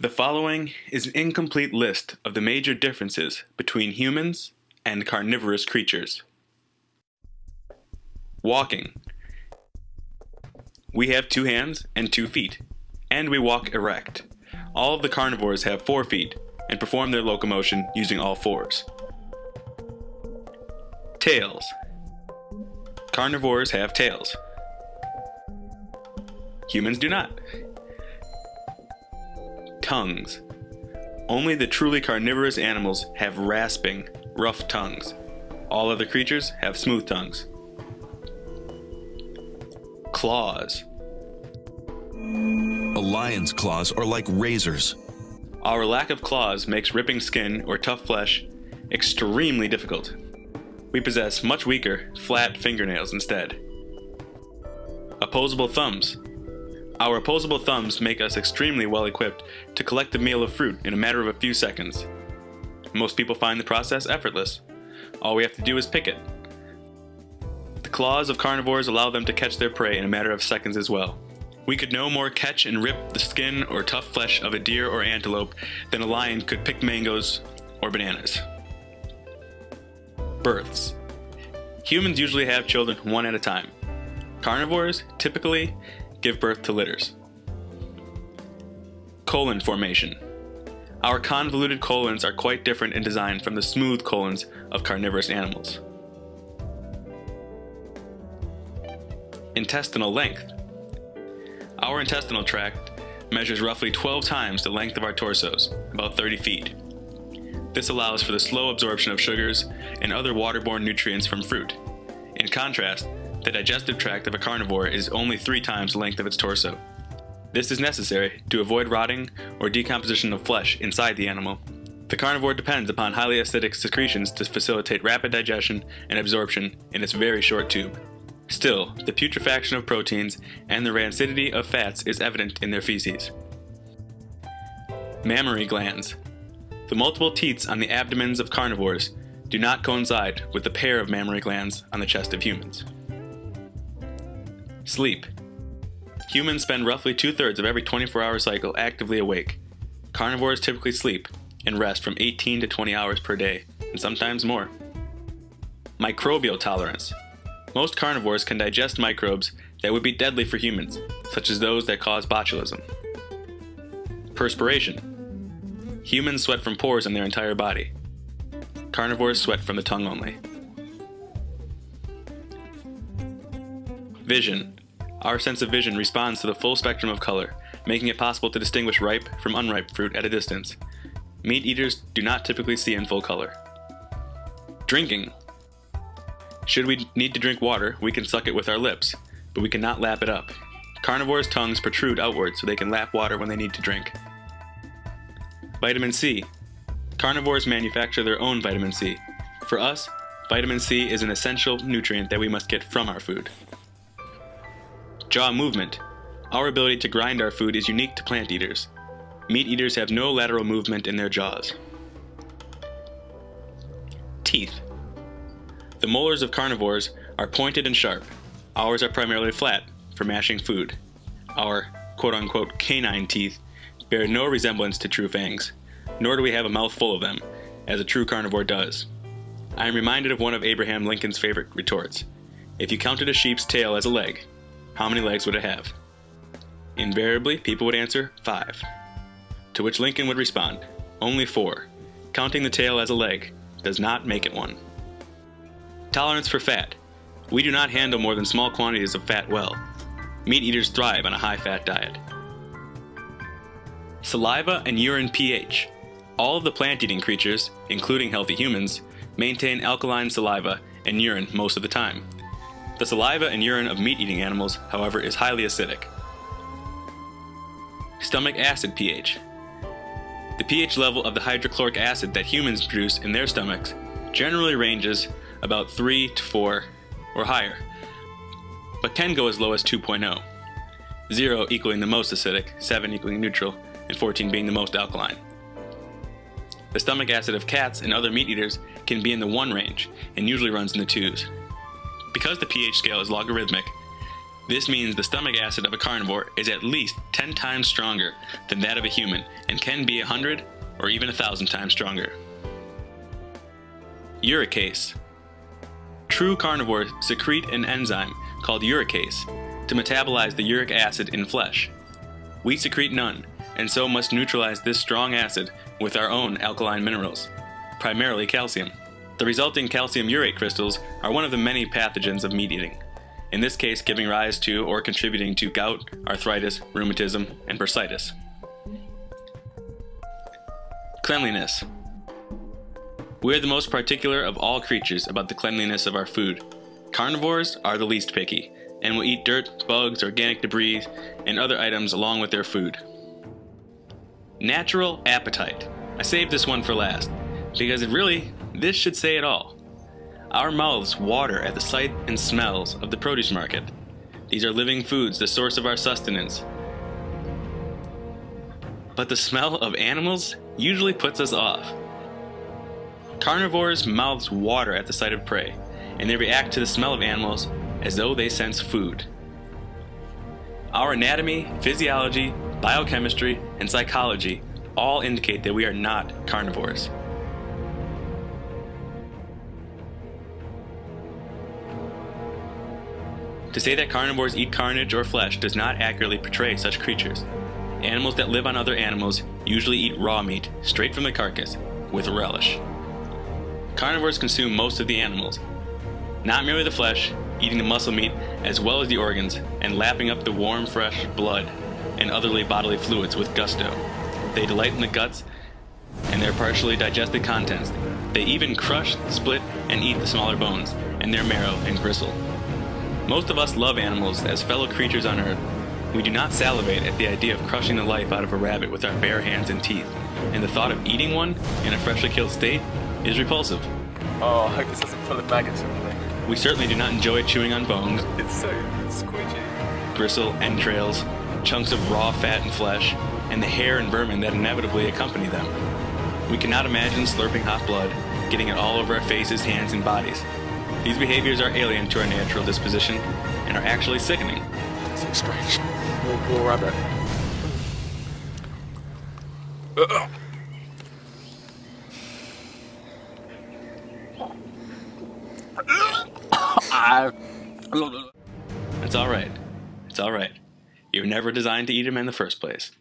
The following is an incomplete list of the major differences between humans and carnivorous creatures. Walking. We have 2 hands and 2 feet, and we walk erect. All of the carnivores have 4 feet and perform their locomotion using all 4s. Tails. Carnivores have tails. Humans do not. Tongues. Only the truly carnivorous animals have rasping, rough tongues. All other creatures have smooth tongues. Claws. A lion's claws are like razors. Our lack of claws makes ripping skin or tough flesh extremely difficult. We possess much weaker, flat fingernails instead. Opposable thumbs. Our opposable thumbs make us extremely well equipped to collect a meal of fruit in a matter of a few seconds. Most people find the process effortless. All we have to do is pick it. The claws of carnivores allow them to catch their prey in a matter of seconds as well. We could no more catch and rip the skin or tough flesh of a deer or antelope than a lion could pick mangoes or bananas. Births. Humans usually have children one at a time. Carnivores typically give birth to litters. Colon formation. Our convoluted colons are quite different in design from the smooth colons of carnivorous animals. Intestinal length. Our intestinal tract measures roughly 12 times the length of our torsos, about 30 feet. This allows for the slow absorption of sugars and other waterborne nutrients from fruit. In contrast, the digestive tract of a carnivore is only 3 times the length of its torso. This is necessary to avoid rotting or decomposition of flesh inside the animal. The carnivore depends upon highly acidic secretions to facilitate rapid digestion and absorption in its very short tube. Still, the putrefaction of proteins and the rancidity of fats is evident in their feces. Mammary glands. The multiple teats on the abdomens of carnivores do not coincide with the pair of mammary glands on the chest of humans. Sleep. Humans spend roughly 2/3 of every 24-hour cycle actively awake. Carnivores typically sleep and rest from 18 to 20 hours per day, and sometimes more. Microbial tolerance. Most carnivores can digest microbes that would be deadly for humans, such as those that cause botulism. Perspiration. Humans sweat from pores in their entire body. Carnivores sweat from the tongue only. Vision. Our sense of vision responds to the full spectrum of color, making it possible to distinguish ripe from unripe fruit at a distance. Meat eaters do not typically see in full color. Drinking. Should we need to drink water, we can suck it with our lips, but we cannot lap it up. Carnivores' tongues protrude outward so they can lap water when they need to drink. Vitamin C. Carnivores manufacture their own vitamin C. For us, vitamin C is an essential nutrient that we must get from our food. Jaw movement. Our ability to grind our food is unique to plant eaters. Meat eaters have no lateral movement in their jaws. Teeth. The molars of carnivores are pointed and sharp. Ours are primarily flat, for mashing food. Our quote-unquote canine teeth bear no resemblance to true fangs, nor do we have a mouth full of them, as a true carnivore does. I am reminded of one of Abraham Lincoln's favorite retorts. If you counted a sheep's tail as a leg, how many legs would it have? Invariably, people would answer 5. To which Lincoln would respond, only 4. Counting the tail as a leg does not make it one. Tolerance for fat. We do not handle more than small quantities of fat well. Meat eaters thrive on a high-fat diet. Saliva and urine pH. All of the plant-eating creatures, including healthy humans, maintain alkaline saliva and urine most of the time. The saliva and urine of meat-eating animals, however, is highly acidic. Stomach acid pH. The pH level of the hydrochloric acid that humans produce in their stomachs generally ranges about 3 to 4 or higher, but can go as low as 2.0, 0 equaling the most acidic, 7 equaling neutral, and 14 being the most alkaline. The stomach acid of cats and other meat eaters can be in the 1 range and usually runs in the 2s. Because the pH scale is logarithmic, This means the stomach acid of a carnivore is at least 10 times stronger than that of a human and can be 100 or even 1,000 times stronger. Uricase. True carnivores secrete an enzyme called uricase to metabolize the uric acid in flesh. We secrete none, and so must neutralize this strong acid with our own alkaline minerals, primarily calcium. The resulting calcium urate crystals are one of the many pathogens of meat eating, in this case giving rise to or contributing to gout, arthritis, rheumatism, and bursitis. Cleanliness. We are the most particular of all creatures about the cleanliness of our food. Carnivores are the least picky, and will eat dirt, bugs, organic debris, and other items along with their food. Natural appetite. I saved this one for last, because this should say it all. Our mouths water at the sight and smells of the produce market. These are living foods, the source of our sustenance. But the smell of animals usually puts us off. Carnivores' mouths water at the sight of prey, and they react to the smell of animals as though they sense food. Our anatomy, physiology, biochemistry, and psychology all indicate that we are not carnivores. To say that carnivores eat carnage or flesh does not accurately portray such creatures. Animals that live on other animals usually eat raw meat, straight from the carcass, with relish. Carnivores consume most of the animals, not merely the flesh, eating the muscle meat as well as the organs, and lapping up the warm, fresh blood and other bodily fluids with gusto. They delight in the guts and their partially digested contents. They even crush, split, and eat the smaller bones, and their marrow and gristle. Most of us love animals as fellow creatures on earth. We do not salivate at the idea of crushing the life out of a rabbit with our bare hands and teeth, and the thought of eating one in a freshly killed state is repulsive. Oh, I hope this isn't full of maggots or anything. We certainly do not enjoy chewing on bones, It's so squidgy. gristle, entrails, chunks of raw fat and flesh, and the hair and vermin that inevitably accompany them. We cannot imagine slurping hot blood, getting it all over our faces, hands, and bodies. These behaviors are alien to our natural disposition and are actually sickening. This looks strange. We'll rabbit. It's alright. It's alright. You were never designed to eat them in the first place.